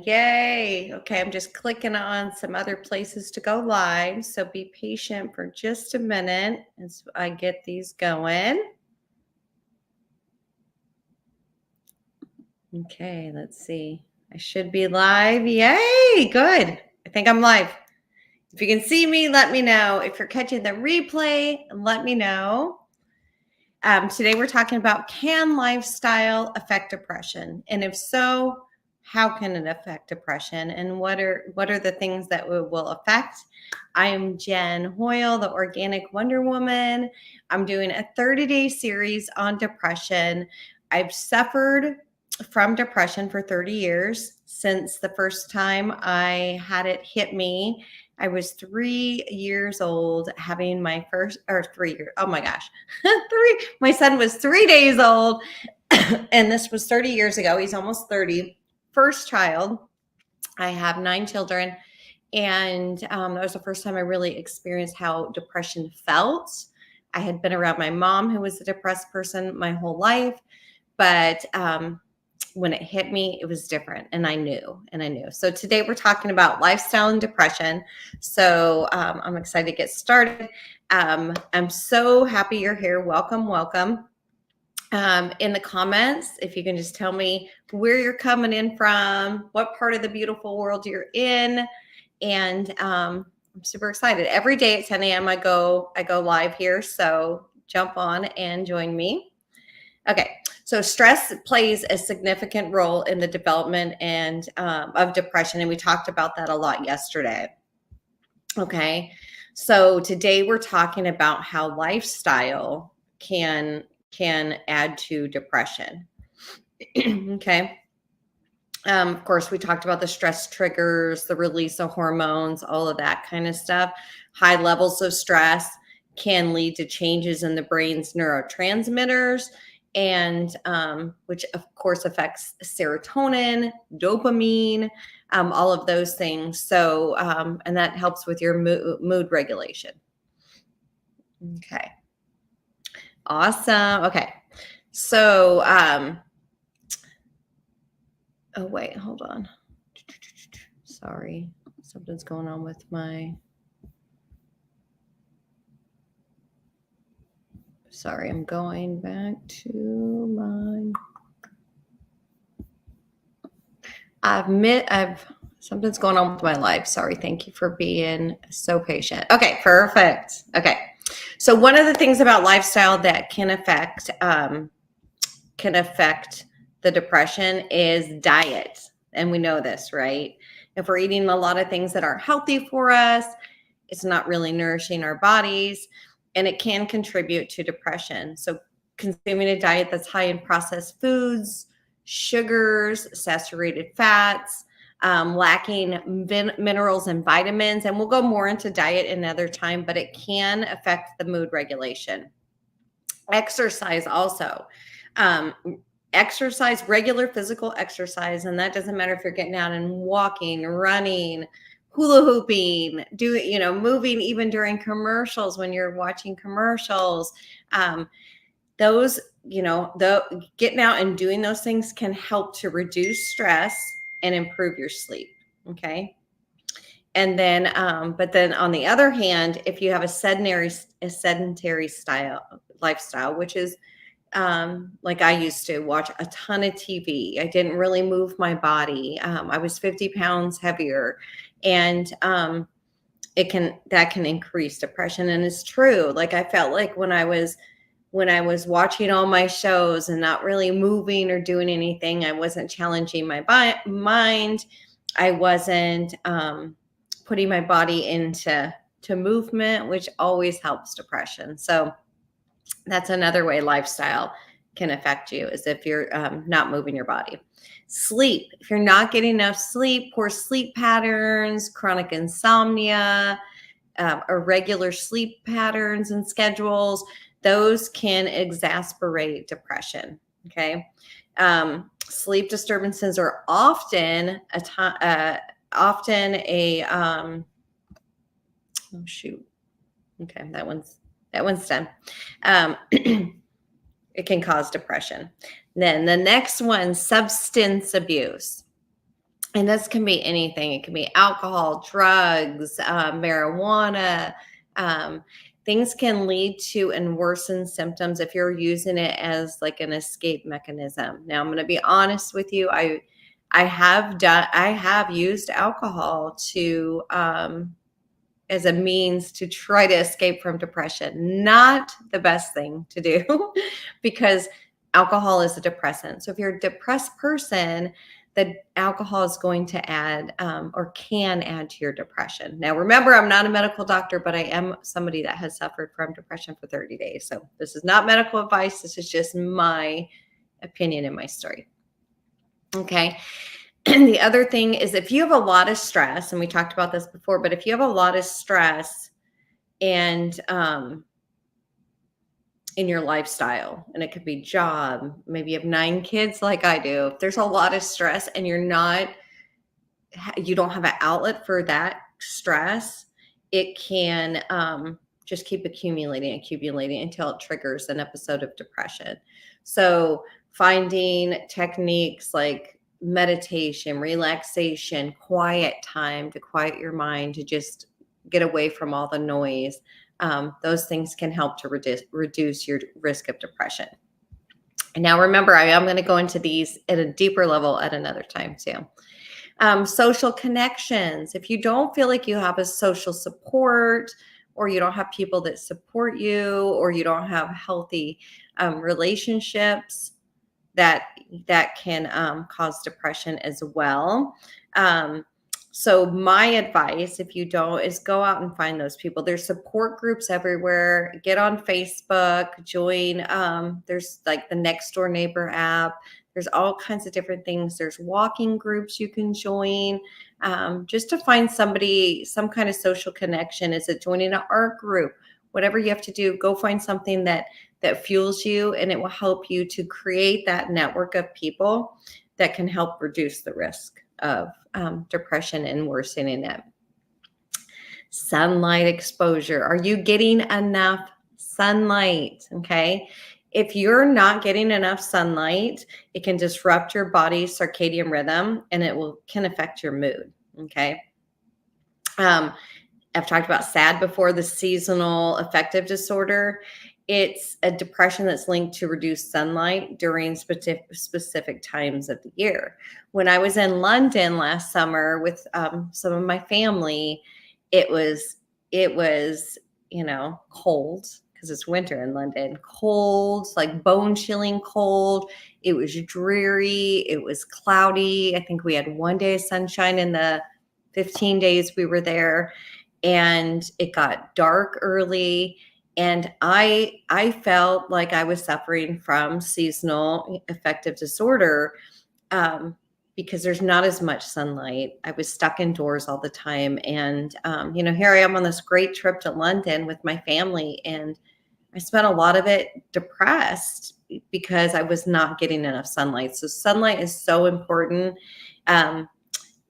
Yay. Okay, I'm just clicking on some other places to go live. So be patient for just a minute as I get these going. Okay, let's see. I should be live. Yay. Good. I think I'm live. If you can see me, let me know. If you're catching the replay, let me know. Today we're talking about, can lifestyle affect depression? And if so, how can it affect depression? And what are the things that will affect? I am Jen Hoyle, the Organic Wonder Woman. I'm doing a 30-day series on depression. I've suffered from depression for 30 years since the first time I had it hit me. I was 3 years old having my first, or 3 years. Oh my gosh. My son was 3 days old. And this was 30 years ago. He's almost 30. First child. I have 9 children. And that was the first time I really experienced how depression felt. I had been around my mom, who was a depressed person, my whole life. But when it hit me, it was different. And I knew. So today we're talking about lifestyle and depression. So I'm excited to get started. I'm so happy you're here. Welcome. In the comments, if you can just tell me where you're coming in from, what part of the beautiful world you're in. And I'm super excited. Every day at 10 a.m. I go live here. So jump on and join me. Okay. So stress plays a significant role in the development and of depression. And we talked about that a lot yesterday. Okay. So today we're talking about how lifestyle can add to depression. Okay. Of course, we talked about the stress triggers, the release of hormones, all of that kind of stuff. High levels of stress can lead to changes in the brain's neurotransmitters, and which of course affects serotonin, dopamine, all of those things. So, and that helps with your mood regulation. Okay. Awesome. Okay. So, oh wait, hold on. Sorry, something's going on with my. Sorry, I'm going back to my. Something's going on with my life. Sorry. Thank you for being so patient. Okay, perfect. Okay. So one of the things about lifestyle that can affect the depression is diet. And we know this, right? If we're eating a lot of things that aren't healthy for us, it's not really nourishing our bodies, and it can contribute to depression. So consuming a diet that's high in processed foods, sugars, saturated fats, lacking minerals and vitamins, and we'll go more into diet another time, but it can affect the mood regulation. Exercise also. Exercise, regular physical exercise, and that doesn't matter if you're getting out and walking, running, hula hooping, moving even during commercials when you're watching commercials. Those, getting out and doing those things can help to reduce stress and improve your sleep. Okay. And then, but then on the other hand, if you have a sedentary lifestyle, which is like I used to watch a ton of TV. I didn't really move my body. I was 50 pounds heavier, and that can increase depression. And it's true. Like I felt like when I was watching all my shows and not really moving or doing anything, I wasn't challenging my mind. I wasn't putting my body into movement, which always helps depression. So that's another way lifestyle can affect you, is if you're not moving your body. Sleep. If you're not getting enough sleep, poor sleep patterns, chronic insomnia, irregular sleep patterns and schedules, those can exacerbate depression. Okay. Sleep disturbances are often oh shoot. Okay, that one's done. It can cause depression. Then the next one, substance abuse. And this can be anything. It can be alcohol, drugs, marijuana. Um, Things can lead to and worsen symptoms if you're using it as like an escape mechanism. Now, I'm going to be honest with you. I have used alcohol to as a means to try to escape from depression. Not the best thing to do because alcohol is a depressant. So if you're a depressed person, the alcohol is going to add or can add to your depression. Now, remember, I'm not a medical doctor, but I am somebody that has suffered from depression for 30 days. So this is not medical advice. This is just my opinion and my story. Okay. And the other thing is if you have a lot of stress, and we talked about this before, but if you have a lot of stress and in your lifestyle, and it could be job, maybe you have 9 kids like I do. If there's a lot of stress and you don't have an outlet for that stress, it can just keep accumulating until it triggers an episode of depression. So finding techniques like meditation, relaxation, quiet time to quiet your mind, to just get away from all the noise. Those things can help to reduce your risk of depression. And now remember, I am going to go into these at a deeper level at another time too. Social connections. If you don't feel like you have a social support, or you don't have people that support you, or you don't have healthy relationships, that can cause depression as well. So my advice, if you don't, is go out and find those people. There's support groups everywhere. Get on Facebook, join. There's like the Next Door Neighbor app. There's all kinds of different things. There's walking groups you can join, just to find somebody, some kind of social connection. Is it joining an art group? Whatever you have to do, go find something that fuels you, and it will help you to create that network of people that can help reduce the risk of depression and worsening it. Sunlight exposure. Are you getting enough sunlight? Okay. If you're not getting enough sunlight, it can disrupt your body's circadian rhythm, and can affect your mood. Okay. I've talked about SAD before, the seasonal affective disorder. It's a depression that's linked to reduced sunlight during specific times of the year. When I was in London last summer with some of my family, it was cold because it's winter in London. Cold, like bone chilling cold. It was dreary. It was cloudy. I think we had 1 day of sunshine in the 15 days we were there, and it got dark early. And I felt like I was suffering from seasonal affective disorder because there's not as much sunlight. I was stuck indoors all the time. And, here I am on this great trip to London with my family. And I spent a lot of it depressed because I was not getting enough sunlight. So sunlight is so important.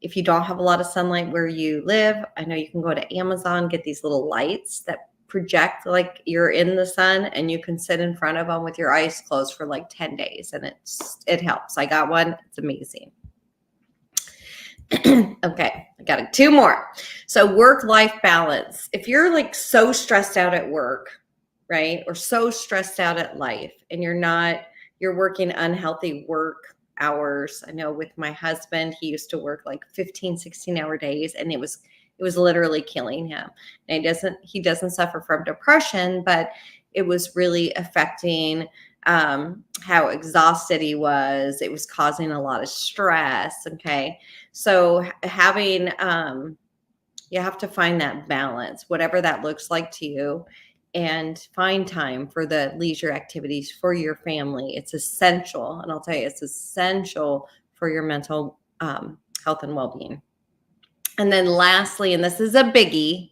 If you don't have a lot of sunlight where you live, I know you can go to Amazon, get these little lights that project like you're in the sun, and you can sit in front of them with your eyes closed for like 10 days, and it helps. I got one. It's amazing. Okay, I got 2 more. So work-life balance. If you're like so stressed out at work, right, or so stressed out at life, and you're working unhealthy work hours. I know with my husband, he used to work like 15, 16-hour days, and it was literally killing him. And he doesn't suffer from depression, but it was really affecting how exhausted he was. It was causing a lot of stress. Okay. So you have to find that balance, whatever that looks like to you, and find time for the leisure activities for your family. It's essential. And I'll tell you, it's essential for your mental health and well-being. And then lastly, and this is a biggie,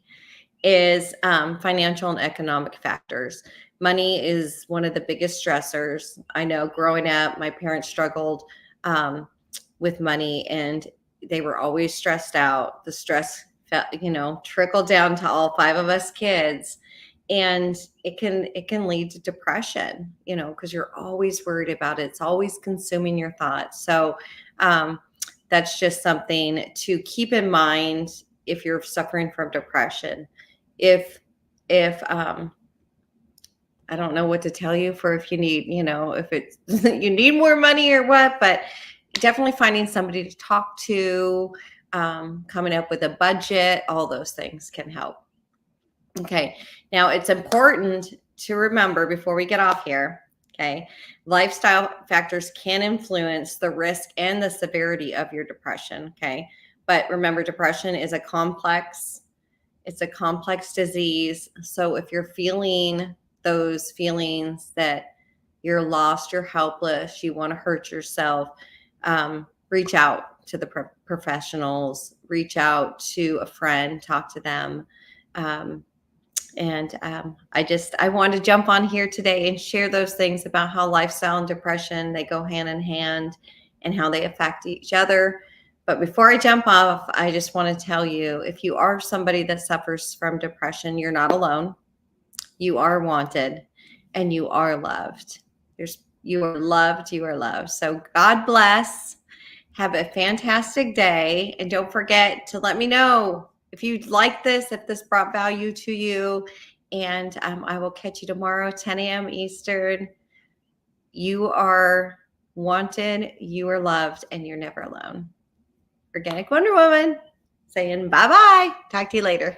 is financial and economic factors. Money is one of the biggest stressors. I know growing up, my parents struggled with money, and they were always stressed out. The stress trickled down to all 5 of us kids. And it can lead to depression, because you're always worried about it. It's always consuming your thoughts. So that's just something to keep in mind if you're suffering from depression. If I don't know what to tell you for if you need, if it's you need more money or what, but definitely finding somebody to talk to, coming up with a budget, all those things can help. Okay. Now it's important to remember before we get off here. Okay. Lifestyle factors can influence the risk and the severity of your depression. Okay. But remember, depression is it's a complex disease. So if you're feeling those feelings that you're lost, you're helpless, you want to hurt yourself, reach out to the professionals, reach out to a friend, talk to them. I wanted to jump on here today and share those things about how lifestyle and depression, they go hand in hand and how they affect each other. But before I jump off, I just want to tell you, if you are somebody that suffers from depression, you're not alone. You are wanted and you are loved. You are loved. You are loved. So God bless. Have a fantastic day. And don't forget to let me know if you like this, if this brought value to you. And I will catch you tomorrow, 10 a.m. Eastern. You are wanted, you are loved, and you're never alone. Organic Wonder Woman saying bye-bye. Talk to you later.